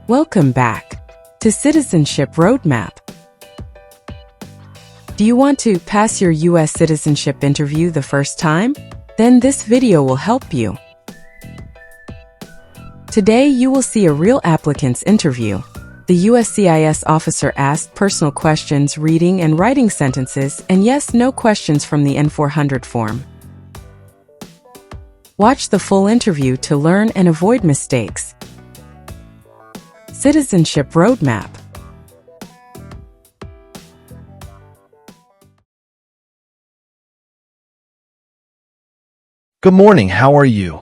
Welcome back to Citizenship Roadmap. Do you want to pass your U.S. citizenship interview the first time? Then this video will help you. Today you will see a real applicant's interview. The USCIS officer asked personal questions, reading and writing sentences, and yes/no questions from the N-400 form. Watch the full interview to learn and avoid mistakes. Citizenship Roadmap. Good morning, how are you?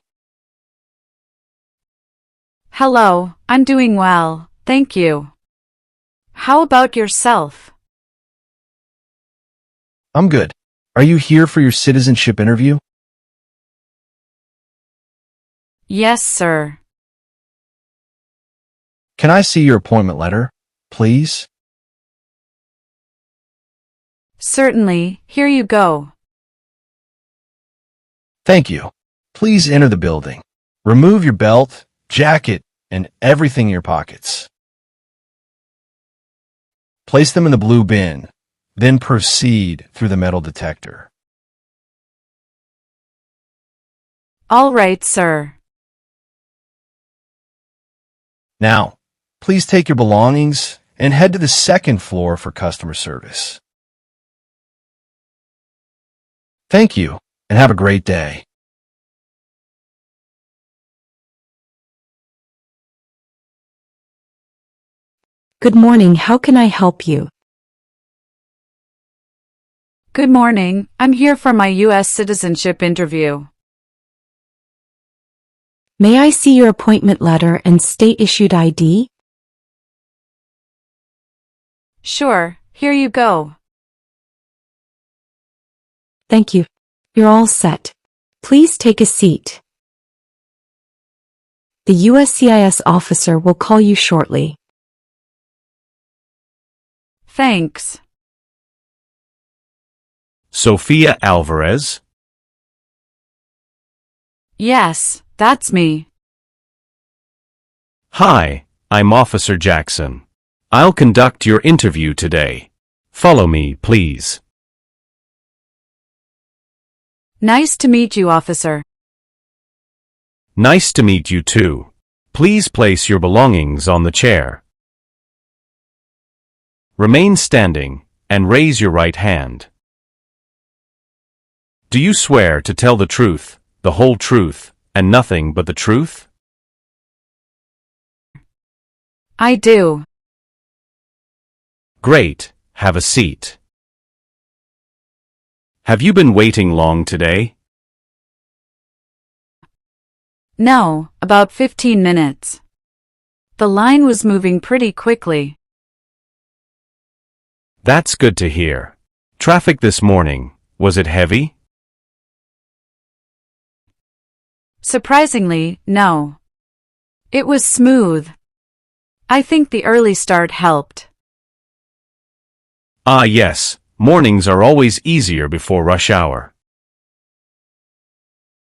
Hello, I'm doing well, thank you. How about yourself? I'm good. Are you here for your citizenship interview? Yes, sir. Can I see your appointment letter, please? Certainly, here you go. Thank you. Please enter the building. Remove your belt, jacket, and everything in your pockets. Place them in the blue bin, then proceed through the metal detector. All right, sir. Now, please take your belongings and head to the second floor for customer service. Thank you, and have a great day. Good morning, how can I help you? Good morning, I'm here for my U.S. citizenship interview. May I see your appointment letter and state-issued ID? Sure, here you go. Thank you. You're all set. Please take a seat. The USCIS officer will call you shortly. Thanks. Sophia Alvarez? Yes, that's me. Hi, I'm Officer Jackson. I'll conduct your interview today. Follow me, please. Nice to meet you, officer. Nice to meet you too. Please place your belongings on the chair. Remain standing and raise your right hand. Do you swear to tell the truth, the whole truth, and nothing but the truth? I do. Great, have a seat. Have you been waiting long today? No, about 15 minutes. The line was moving pretty quickly. That's good to hear. Traffic this morning, was it heavy? Surprisingly, no. It was smooth. I think the early start helped. Ah yes, mornings are always easier before rush hour.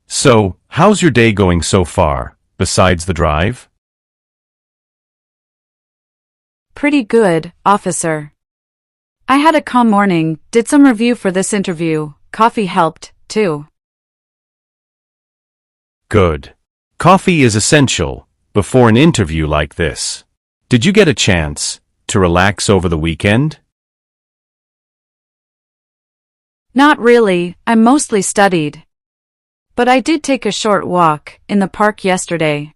So, how's your day going so far, besides the drive? Pretty good, officer. I had a calm morning, did some review for this interview, coffee helped, too. Good. Coffee is essential before an interview like this. Did you get a chance to relax over the weekend? Not really, I mostly studied. But I did take a short walk in the park yesterday.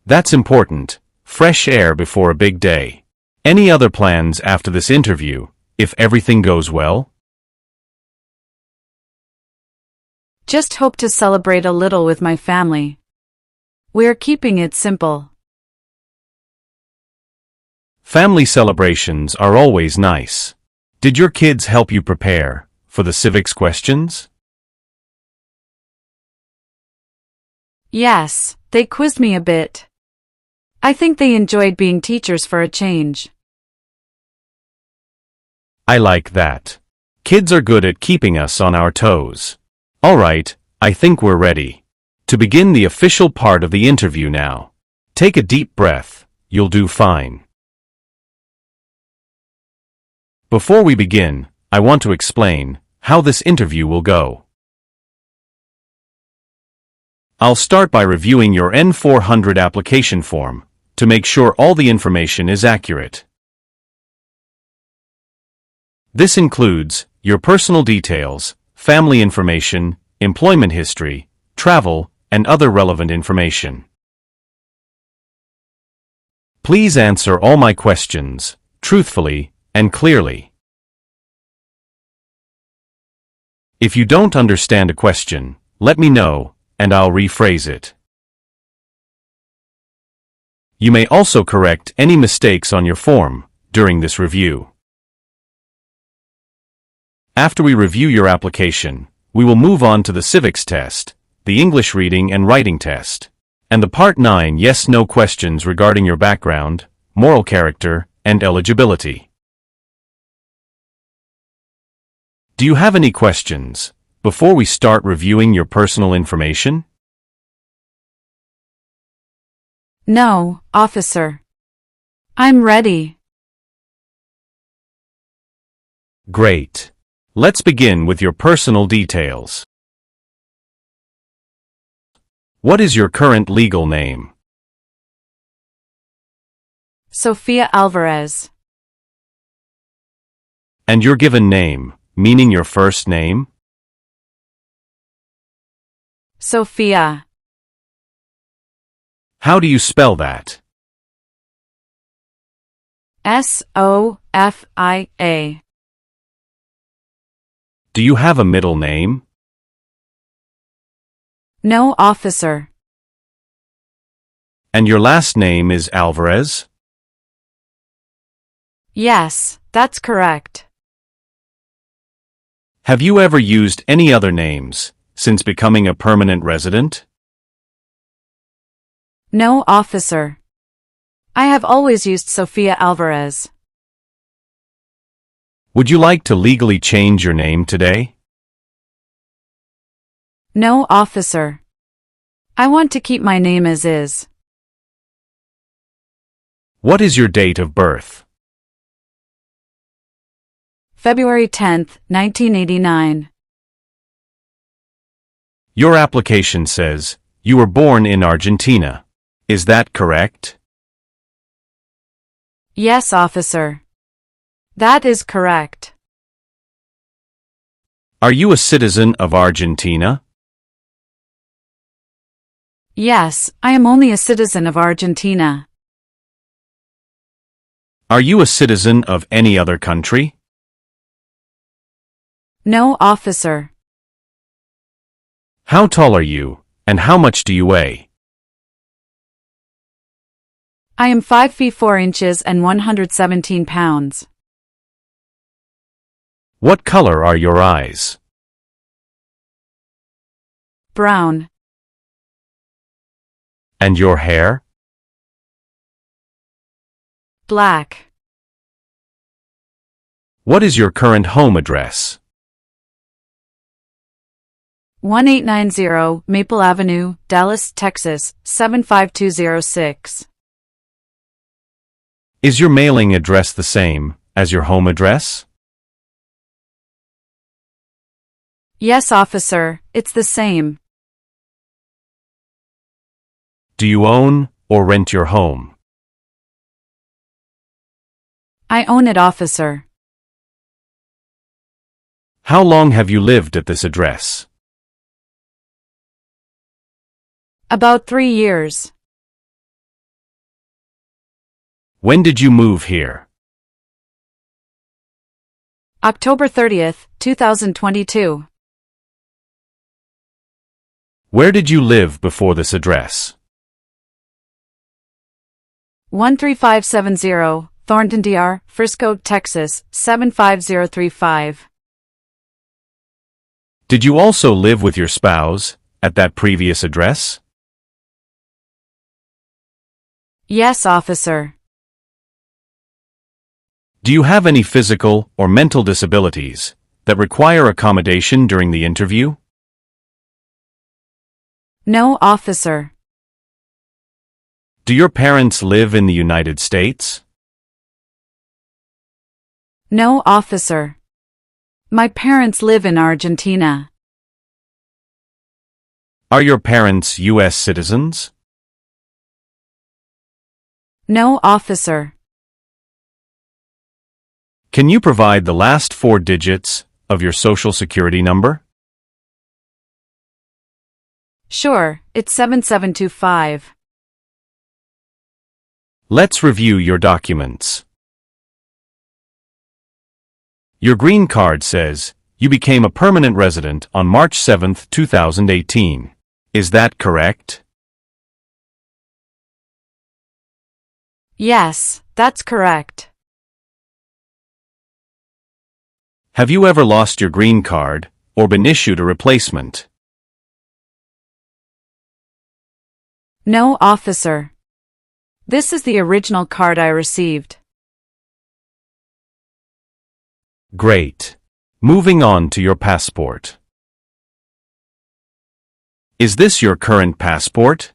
That's important. Fresh air before a big day. Any other plans after this interview, if everything goes well? Just hope to celebrate a little with my family. We're keeping it simple. Family celebrations are always nice. Did your kids help you prepare for the civics questions? Yes, they quizzed me a bit. I think they enjoyed being teachers for a change. I like that. Kids are good at keeping us on our toes. All right, I think we're ready to begin the official part of the interview now. Take a deep breath. You'll do fine. Before we begin, I want to explain how this interview will go. I'll start by reviewing your N-400 application form to make sure all the information is accurate. This includes your personal details, family information, employment history, travel, and other relevant information. Please answer all my questions truthfully and clearly. If you don't understand a question, let me know, and I'll rephrase it. You may also correct any mistakes on your form during this review. After we review your application, we will move on to the Civics test, the English reading and writing test, and the Part 9 yes/no questions regarding your background, moral character, and eligibility. Do you have any questions before we start reviewing your personal information? No, officer. I'm ready. Great. Let's begin with your personal details. What is your current legal name? Sophia Alvarez. And your given name, meaning your first name? Sophia. How do you spell that? Sofia. Do you have a middle name? No, officer. And your last name is Alvarez? Yes, that's correct. Have you ever used any other names since becoming a permanent resident? No, officer. I have always used Sophia Alvarez. Would you like to legally change your name today? No, officer. I want to keep my name as is. What is your date of birth? February 10th, 1989. Your application says you were born in Argentina. Is that correct? Yes, officer. That is correct. Are you a citizen of Argentina? Yes, I am only a citizen of Argentina. Are you a citizen of any other country? No, officer. How tall are you, and how much do you weigh? I am 5 feet 4 inches and 117 pounds. What color are your eyes? Brown. And your hair? Black. What is your current home address? 1890 Maple Avenue, Dallas, Texas, 75206. Is your mailing address the same as your home address? Yes, officer, it's the same. Do you own or rent your home? I own it, officer. How long have you lived at this address? About 3 years. When did you move here? October 30th, 2022. Where did you live before this address? 13570 Thornton DR, Frisco, Texas, 75035. Did you also live with your spouse at that previous address? Yes, officer. Do you have any physical or mental disabilities that require accommodation during the interview? No, officer. Do your parents live in the United States? No, officer. My parents live in Argentina. Are your parents U.S. citizens? No, officer. Can you provide the last 4 digits of your Social Security number? Sure, it's 7725. Let's review your documents. Your green card says you became a permanent resident on March 7, 2018. Is that correct? Yes, that's correct. Have you ever lost your green card or been issued a replacement? No, officer. This is the original card I received. Great. Moving on to your passport. Is this your current passport?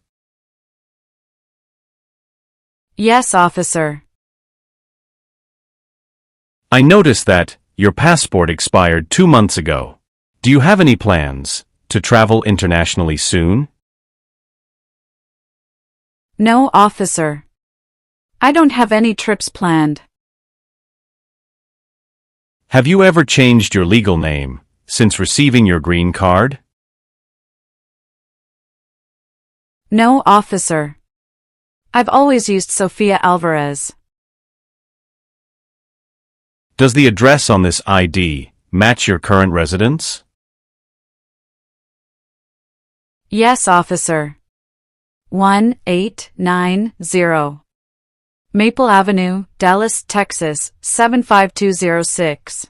Yes, officer. I noticed that your passport expired 2 months ago. Do you have any plans to travel internationally soon? No, officer. I don't have any trips planned. Have you ever changed your legal name since receiving your green card? No, officer. I've always used Sofia Alvarez. Does the address on this ID match your current residence? Yes, officer. 1890 Maple Avenue, Dallas, Texas, 75206.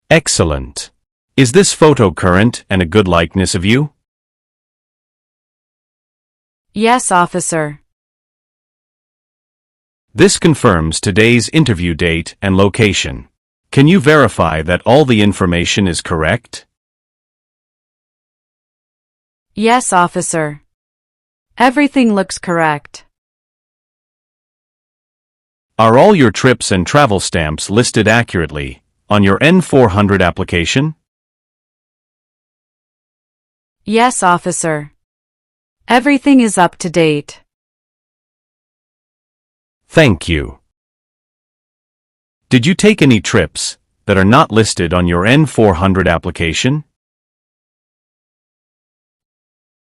Excellent. Is this photo current and a good likeness of you? Yes, officer. This confirms today's interview date and location. Can you verify that all the information is correct? Yes, officer. Everything looks correct. Are all your trips and travel stamps listed accurately on your N-400 application? Yes, officer. Everything is up to date. Thank you. Did you take any trips that are not listed on your N-400 application?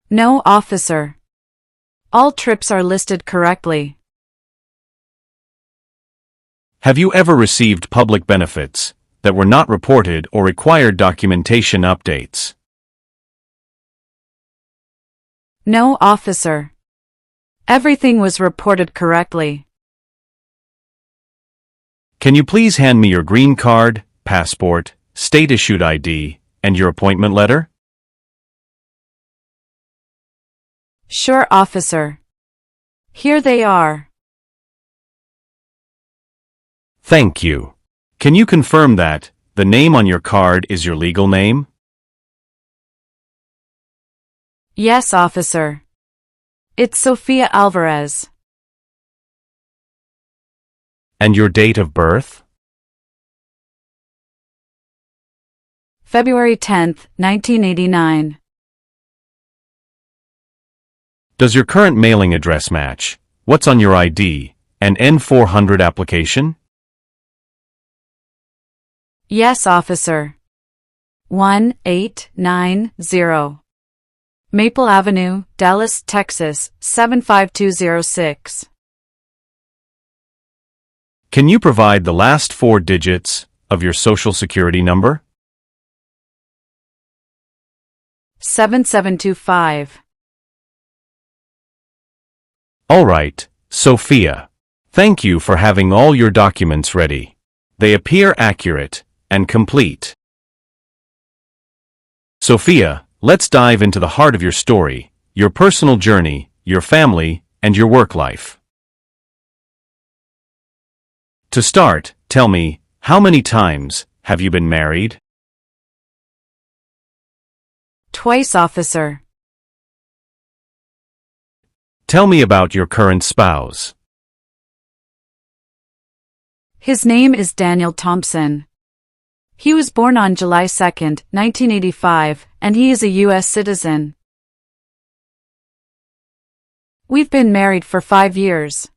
No, officer. All trips are listed correctly. Have you ever received public benefits that were not reported or required documentation updates? No, officer. Everything was reported correctly. Can you please hand me your green card, passport, state-issued ID, and your appointment letter? Sure, officer. Here they are. Thank you. Can you confirm that the name on your card is your legal name? Yes, officer. It's Sofia Alvarez. And your date of birth? February 10th, 1989. Does your current mailing address match what's on your ID and N-400 application? Yes, officer. 1890 Maple Avenue, Dallas, Texas, 75206. Can you provide the last 4 digits of your Social Security number? 7725. All right, Sophia. Thank you for having all your documents ready. They appear accurate and complete. Sophia, let's dive into the heart of your story, your personal journey, your family, and your work life. To start, tell me, how many times have you been married? Twice, officer. Tell me about your current spouse. His name is Daniel Thompson. He was born on July 2, 1985, and he is a U.S. citizen. We've been married for 5 years.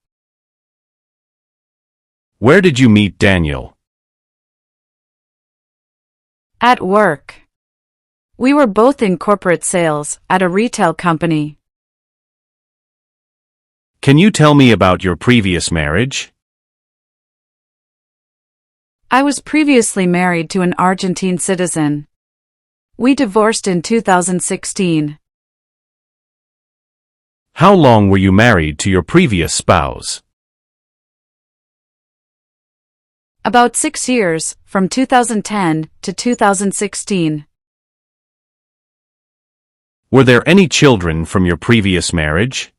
Where did you meet Daniel? At work. We were both in corporate sales at a retail company. Can you tell me about your previous marriage? I was previously married to an Argentine citizen. We divorced in 2016. How long were you married to your previous spouse? About 6 years, from 2010 to 2016. Were there any children from your previous marriage?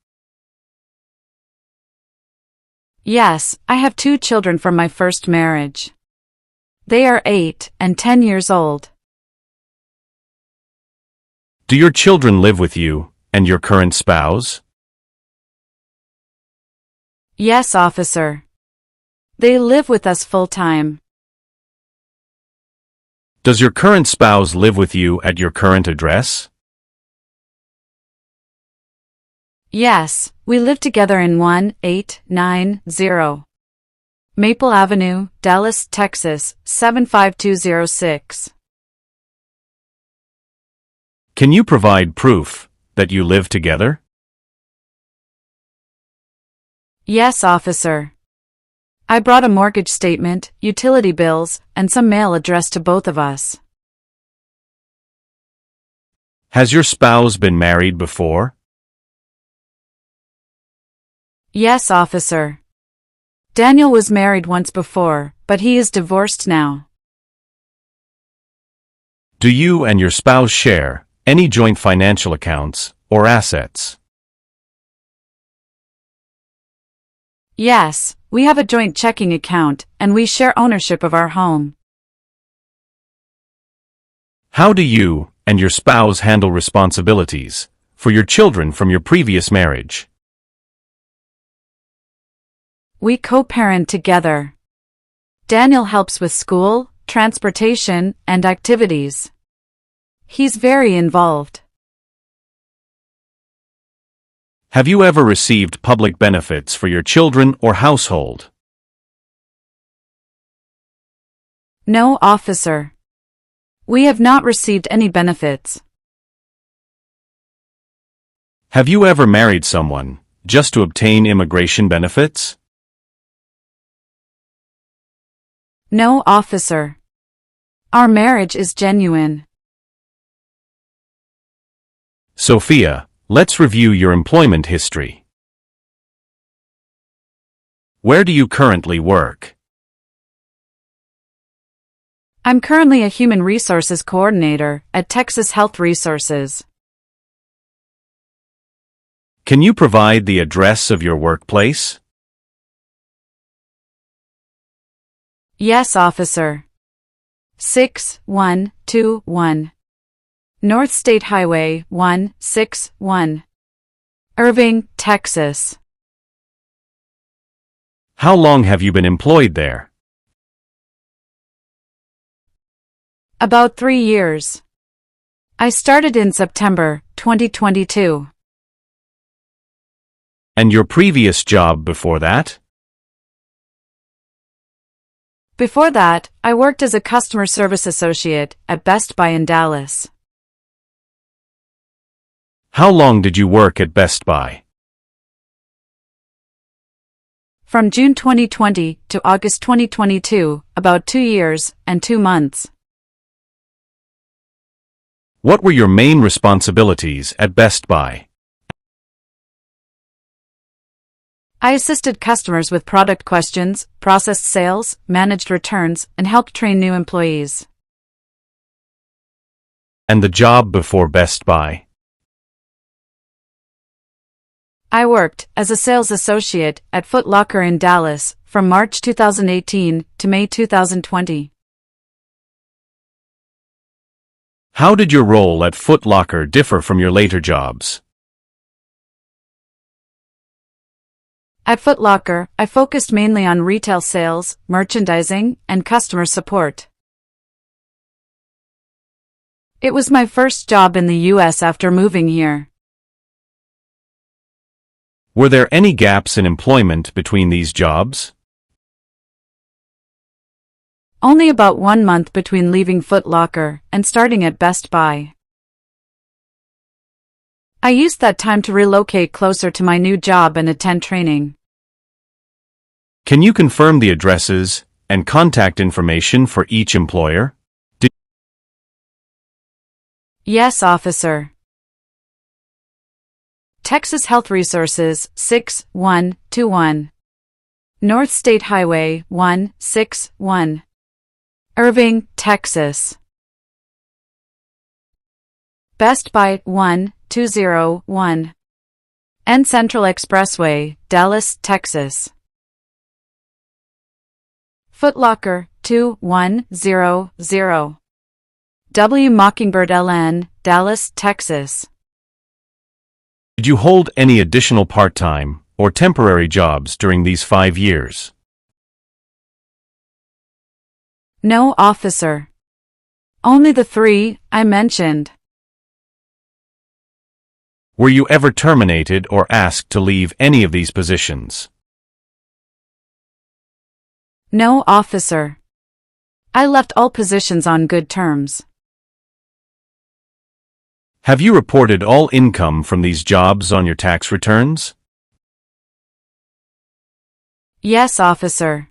Yes, I have 2 children from my first marriage. They are 8 and 10 years old. Do your children live with you and your current spouse? Yes, officer. They live with us full-time. Does your current spouse live with you at your current address? Yes, we live together in 1890 Maple Avenue, Dallas, Texas, 75206. Can you provide proof that you live together? Yes, officer. I brought a mortgage statement, utility bills, and some mail addressed to both of us. Has your spouse been married before? Yes, officer. Daniel was married once before, but he is divorced now. Do you and your spouse share any joint financial accounts or assets? Yes, we have a joint checking account, and we share ownership of our home. How do you and your spouse handle responsibilities for your children from your previous marriage? We co-parent together. Daniel helps with school, transportation, and activities. He's very involved. Have you ever received public benefits for your children or household? No, officer. We have not received any benefits. Have you ever married someone just to obtain immigration benefits? No, officer. Our marriage is genuine. Sophia, let's review your employment history. Where do you currently work? I'm currently a human resources coordinator at Texas Health Resources. Can you provide the address of your workplace? Yes, officer. 6121 North State Highway 161, Irving, Texas. How long have you been employed there? About 3 years. I started in September 2022. And your previous job before that? Before that, I worked as a customer service associate at Best Buy in Dallas. How long did you work at Best Buy? From June 2020 to August 2022, about 2 years and 2 months. What were your main responsibilities at Best Buy? I assisted customers with product questions, processed sales, managed returns, and helped train new employees. And the job before Best Buy? I worked as a sales associate at Foot Locker in Dallas from March 2018 to May 2020. How did your role at Foot Locker differ from your later jobs? At Foot Locker, I focused mainly on retail sales, merchandising, and customer support. It was my first job in the U.S. after moving here. Were there any gaps in employment between these jobs? Only about 1 month between leaving Foot Locker and starting at Best Buy. I used that time to relocate closer to my new job and attend training. Can you confirm the addresses and contact information for each employer? Yes, officer. Texas Health Resources, 6121. North State Highway, 161. Irving, Texas. Best Buy, 1201. N Central Expressway, Dallas, Texas. Foot Locker, 2100. W Mockingbird LN, Dallas, Texas. Did you hold any additional part-time or temporary jobs during these 5 years? No, officer. Only the 3 I mentioned. Were you ever terminated or asked to leave any of these positions? No, officer. I left all positions on good terms. Have you reported all income from these jobs on your tax returns? Yes, officer.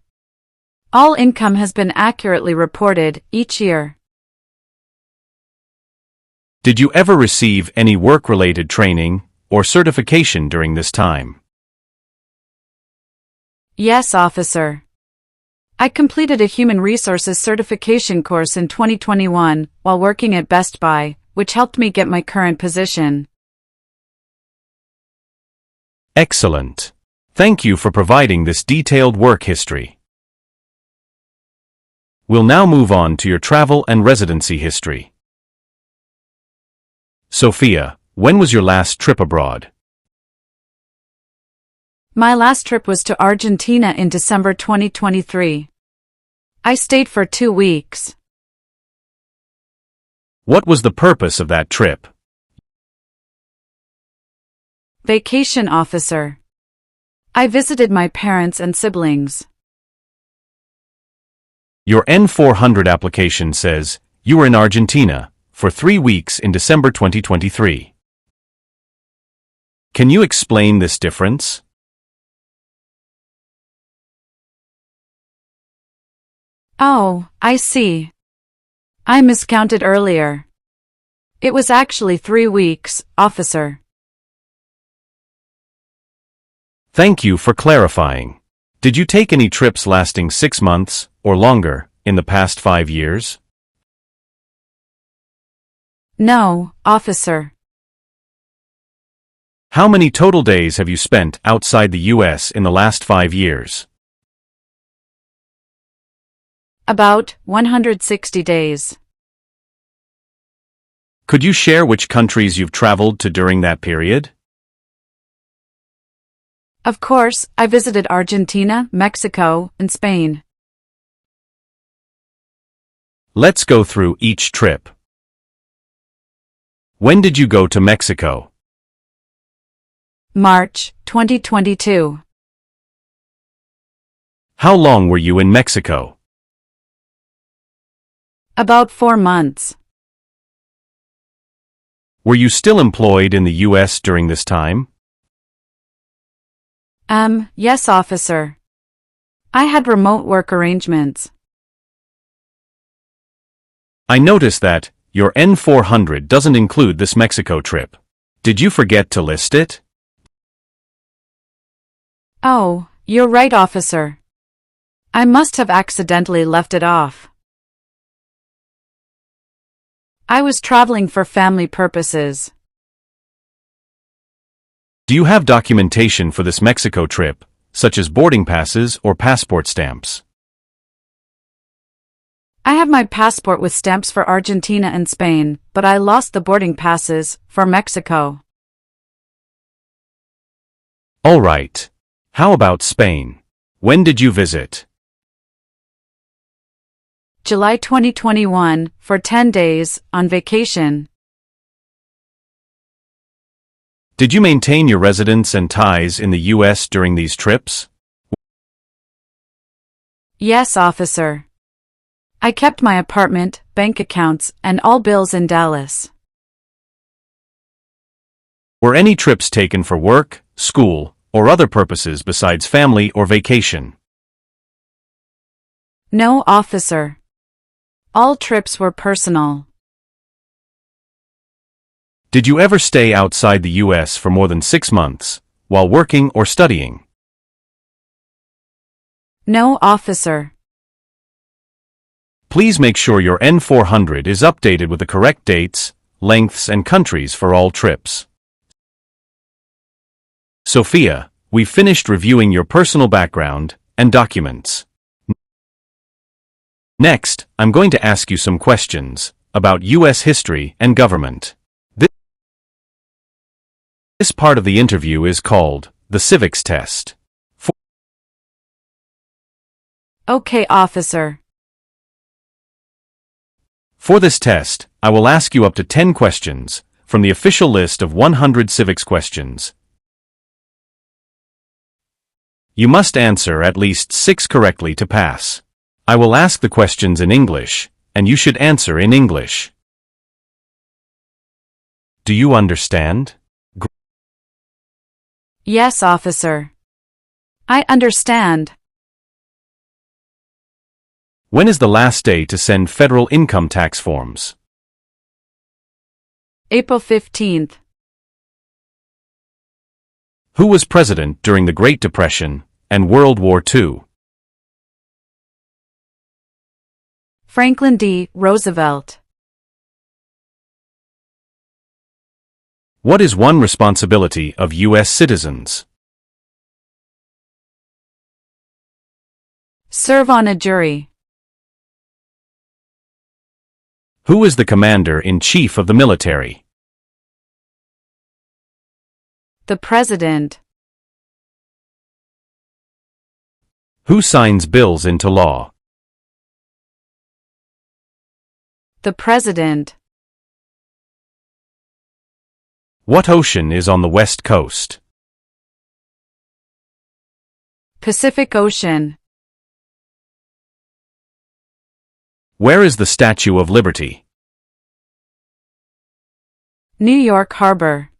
All income has been accurately reported each year. Did you ever receive any work-related training or certification during this time? Yes, officer. I completed a Human Resources certification course in 2021 while working at Best Buy, which helped me get my current position. Excellent. Thank you for providing this detailed work history. We'll now move on to your travel and residency history. Sophia, when was your last trip abroad? My last trip was to Argentina in December 2023. I stayed for 2 weeks. What was the purpose of that trip? Vacation, officer. I visited my parents and siblings. Your N-400 application says you were in Argentina for 3 weeks in December 2023. Can you explain this difference? Oh, I see. I miscounted earlier. It was actually 3 weeks, officer. Thank you for clarifying. Did you take any trips lasting 6 months or longer in the past 5 years? No, officer. How many total days have you spent outside the U.S. in the last 5 years? About 160 days. Could you share which countries you've traveled to during that period? Of course, I visited Argentina, Mexico, and Spain. Let's go through each trip. When did you go to Mexico? March 2022. How long were you in Mexico? About 4 months. Were you still employed in the U.S. during this time? Yes, officer. I had remote work arrangements. I noticed that your N-400 doesn't include this Mexico trip. Did you forget to list it? Oh, you're right, officer. I must have accidentally left it off. I was traveling for family purposes. Do you have documentation for this Mexico trip, such as boarding passes or passport stamps? I have my passport with stamps for Argentina and Spain, but I lost the boarding passes for Mexico. All right. How about Spain? When did you visit? July 2021, for 10 days, on vacation. Did you maintain your residence and ties in the U.S. during these trips? Yes, officer. I kept my apartment, bank accounts, and all bills in Dallas. Were any trips taken for work, school, or other purposes besides family or vacation? No, officer. All trips were personal. Did you ever stay outside the U.S. for more than 6 months, while working or studying? No, officer. Please make sure your N-400 is updated with the correct dates, lengths, and countries for all trips. Sophia, we've finished reviewing your personal background and documents. Next, I'm going to ask you some questions about U.S. history and government. This part of the interview is called the Civics test. Okay, officer. For this test, I will ask you up to 10 questions from the official list of 100 civics questions. You must answer at least 6 correctly to pass. I will ask the questions in English, and you should answer in English. Do you understand? Yes, officer. I understand. When is the last day to send federal income tax forms? April 15th. Who was president during the Great Depression and World War II? Franklin D. Roosevelt. What is one responsibility of U.S. citizens? Serve on a jury. Who is the commander-in-chief of the military? The president. Who signs bills into law? The president. What ocean is on the west coast? Pacific Ocean. Where is the Statue of Liberty? New York Harbor.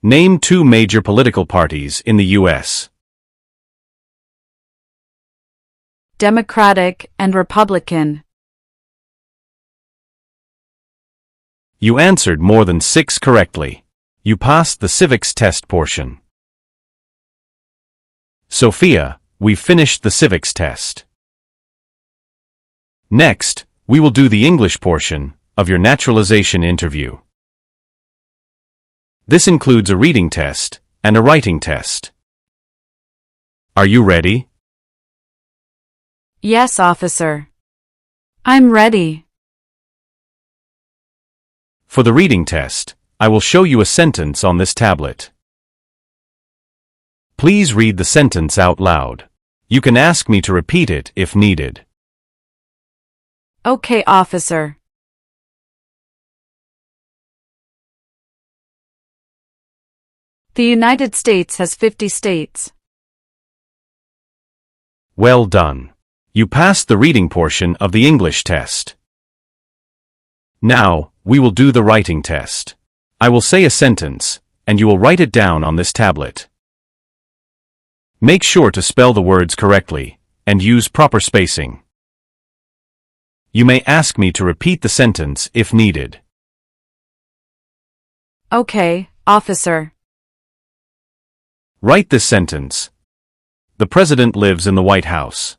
Name 2 major political parties in the U.S. Democratic and Republican. You answered more than 6 correctly. You passed the civics test portion. Sophia, we've finished the civics test. Next, we will do the English portion of your naturalization interview. This includes a reading test and a writing test. Are you ready? Yes, officer. I'm ready. For the reading test, I will show you a sentence on this tablet. Please read the sentence out loud. You can ask me to repeat it if needed. Okay, officer. The United States has 50 states. Well done. You passed the reading portion of the English test. Now, we will do the writing test. I will say a sentence, and you will write it down on this tablet. Make sure to spell the words correctly, and use proper spacing. You may ask me to repeat the sentence if needed. Okay, officer. Write this sentence. The President lives in the White House.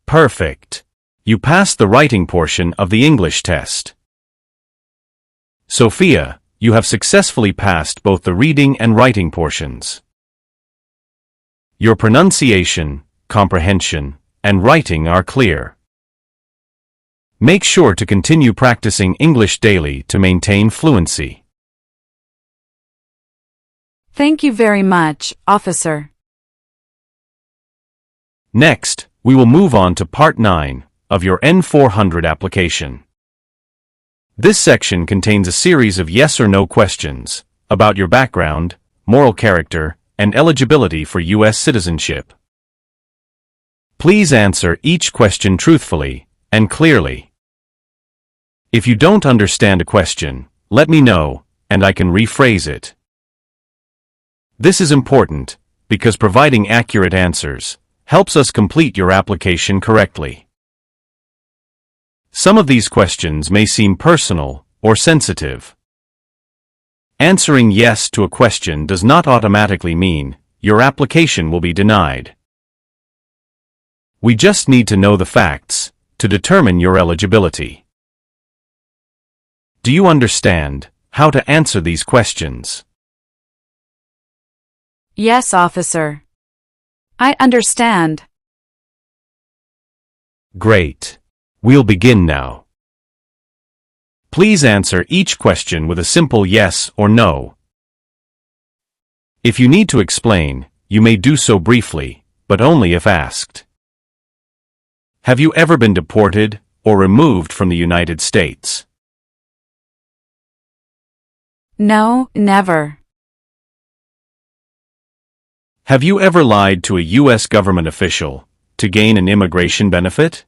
Perfect. You passed the writing portion of the English test. Sophia, you have successfully passed both the reading and writing portions. Your pronunciation, comprehension, and writing are clear. Make sure to continue practicing English daily to maintain fluency. Thank you very much, officer. Next, we will move on to Part 9 of your N-400 application. This section contains a series of yes or no questions about your background, moral character, and eligibility for U.S. citizenship. Please answer each question truthfully and clearly. If you don't understand a question, let me know, and I can rephrase it. This is important because providing accurate answers helps us complete your application correctly. Some of these questions may seem personal or sensitive. Answering yes to a question does not automatically mean your application will be denied. We just need to know the facts to determine your eligibility. Do you understand how to answer these questions? Yes, officer. I understand. Great. We'll begin now. Please answer each question with a simple yes or no. If you need to explain, you may do so briefly, but only if asked. Have you ever been deported or removed from the United States? No, never. Have you ever lied to a U.S. government official to gain an immigration benefit?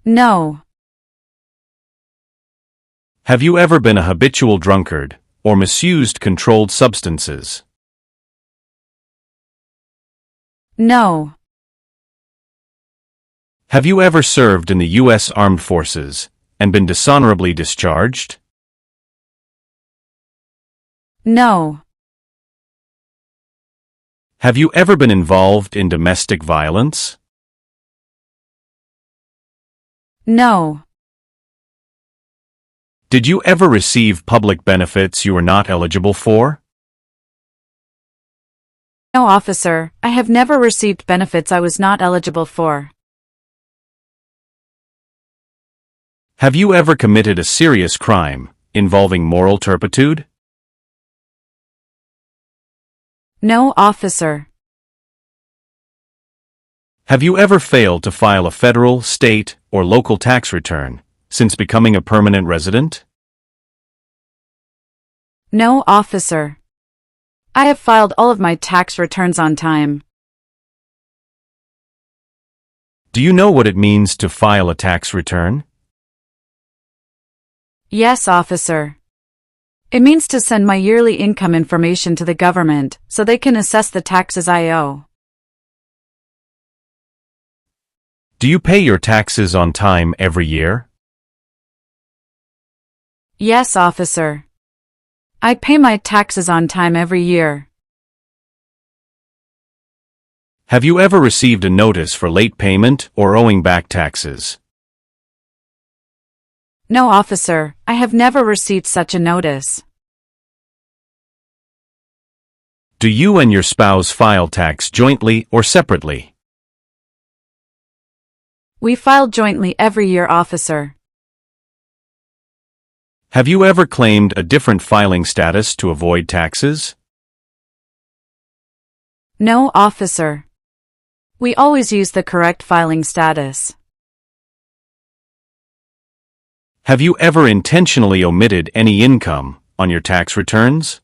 No. Have you ever been a habitual drunkard or misused controlled substances? No. Have you ever served in the U.S. Armed Forces and been dishonorably discharged? No. Have you ever been involved in domestic violence? No. Did you ever receive public benefits you were not eligible for? No, officer. I have never received benefits I was not eligible for. Have you ever committed a serious crime involving moral turpitude? No, officer. Have you ever failed to file a federal, state, or local tax return since becoming a permanent resident? No, officer. I have filed all of my tax returns on time. Do you know what it means to file a tax return? Yes, officer. It means to send my yearly income information to the government so they can assess the taxes I owe. Do you pay your taxes on time every year? Yes, officer. I pay my taxes on time every year. Have you ever received a notice for late payment or owing back taxes? No, officer. I have never received such a notice. Do you and your spouse file tax jointly or separately? We file jointly every year, officer. Have you ever claimed a different filing status to avoid taxes? No, officer. We always use the correct filing status. Have you ever intentionally omitted any income on your tax returns?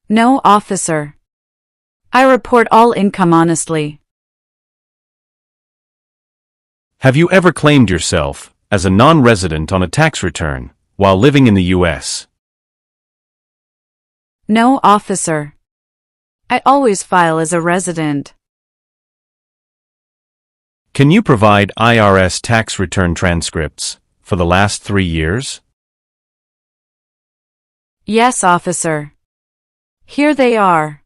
No, officer. I report all income honestly. Have you ever claimed yourself as a non-resident on a tax return while living in the U.S.? No, officer. I always file as a resident. Can you provide IRS tax return transcripts for the last 3 years? Yes, officer. Here they are.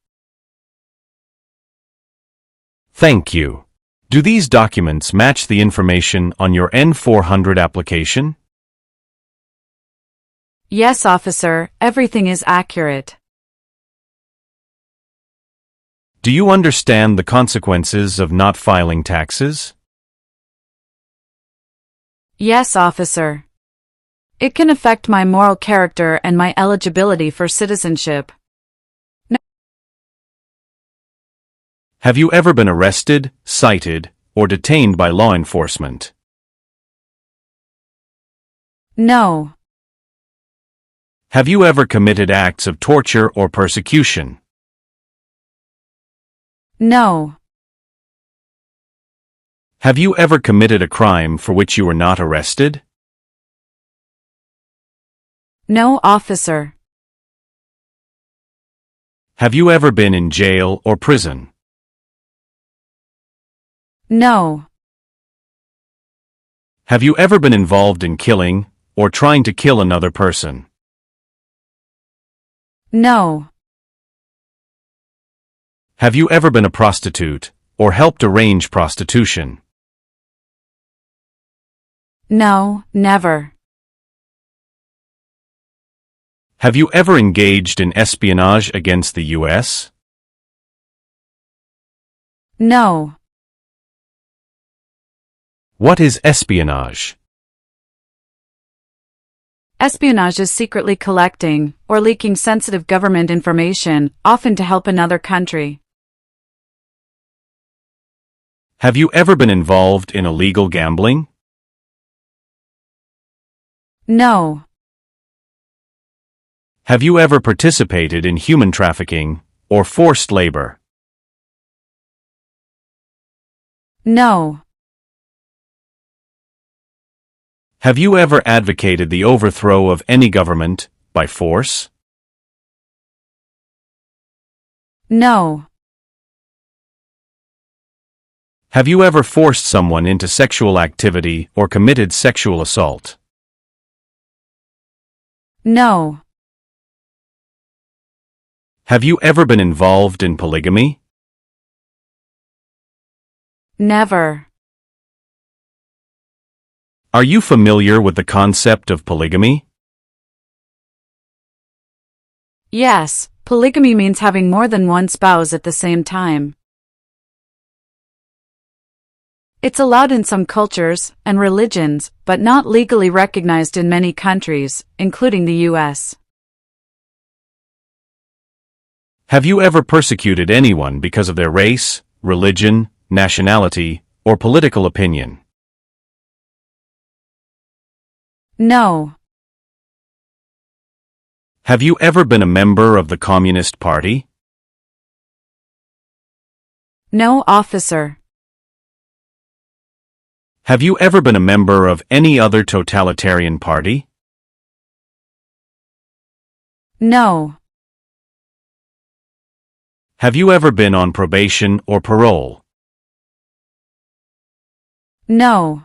Thank you. Do these documents match the information on your N-400 application? Yes, officer, everything is accurate. Do you understand the consequences of not filing taxes? Yes, officer. It can affect my moral character and my eligibility for citizenship. Have you ever been arrested, cited, or detained by law enforcement? No. Have you ever committed acts of torture or persecution? No. Have you ever committed a crime for which you were not arrested? No, officer. Have you ever been in jail or prison? No. Have you ever been involved in killing or trying to kill another person? No. Have you ever been a prostitute or helped arrange prostitution? No, never. Have you ever engaged in espionage against the U.S.? No. What is espionage? Espionage is secretly collecting or leaking sensitive government information, often to help another country. Have you ever been involved in illegal gambling? No. Have you ever participated in human trafficking or forced labor? No. Have you ever advocated the overthrow of any government by force? No. Have you ever forced someone into sexual activity or committed sexual assault? No. Have you ever been involved in polygamy? Never. Are you familiar with the concept of polygamy? Yes, polygamy means having more than one spouse at the same time. It's allowed in some cultures and religions, but not legally recognized in many countries, including the U.S. Have you ever persecuted anyone because of their race, religion, nationality, or political opinion? No. Have you ever been a member of the Communist Party? No, officer. Have you ever been a member of any other totalitarian party? No. Have you ever been on probation or parole? No.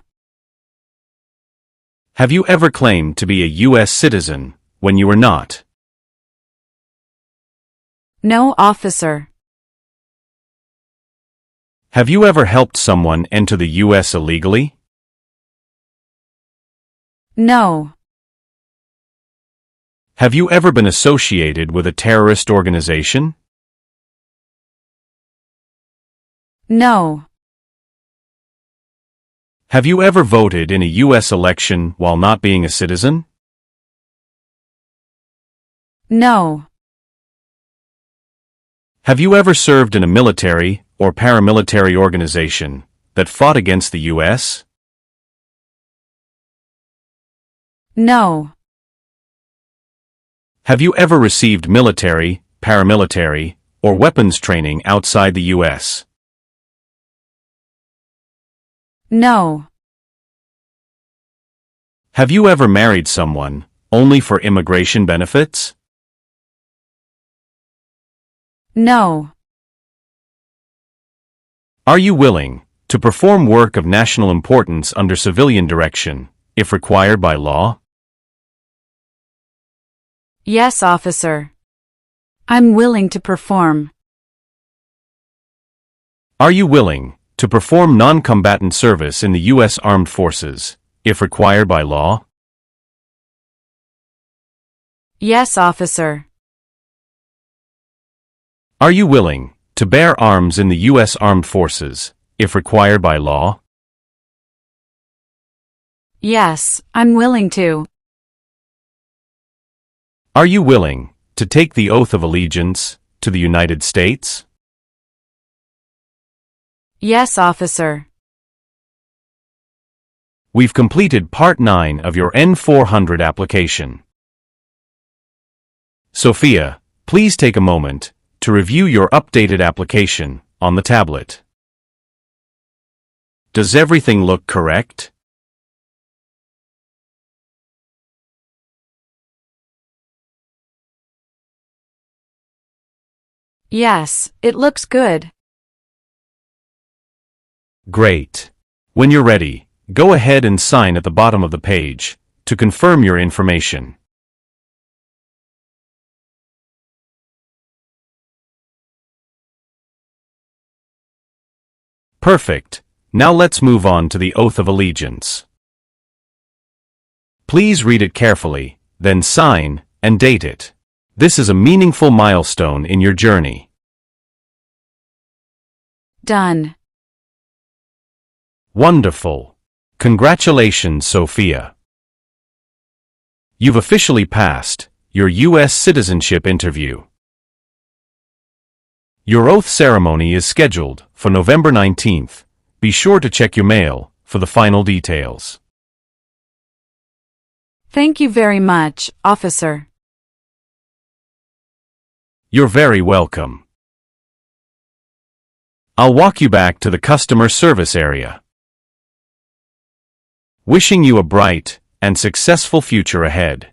Have you ever claimed to be a U.S. citizen when you were not? No, officer. Have you ever helped someone enter the U.S. illegally? No. Have you ever been associated with a terrorist organization? No. Have you ever voted in a U.S. election while not being a citizen? No. Have you ever served in a military or paramilitary organization that fought against the U.S.? No. Have you ever received military, paramilitary, or weapons training outside the U.S.? No. Have you ever married someone only for immigration benefits? No. Are you willing to perform work of national importance under civilian direction, if required by law? Yes, officer. I'm willing to perform. Are you willing to perform non-combatant service in the U.S. Armed Forces, if required by law? Yes, officer. Are you willing to bear arms in the U.S. Armed Forces, if required by law? Yes, I'm willing to. Are you willing to take the oath of allegiance to the United States? Yes, officer. We've completed Part 9 of your N-400 application. Sophia, please take a moment to review your updated application on the tablet. Does everything look correct? Yes, it looks good. Great. When you're ready, go ahead and sign at the bottom of the page to confirm your information. Perfect. Now let's move on to the Oath of Allegiance. Please read it carefully, then sign and date it. This is a meaningful milestone in your journey. Done. Wonderful. Congratulations, Sophia. You've officially passed your U.S. Citizenship Interview. Your oath ceremony is scheduled for November 19th. Be sure to check your mail for the final details. Thank you very much, officer. You're very welcome. I'll walk you back to the customer service area. Wishing you a bright and successful future ahead.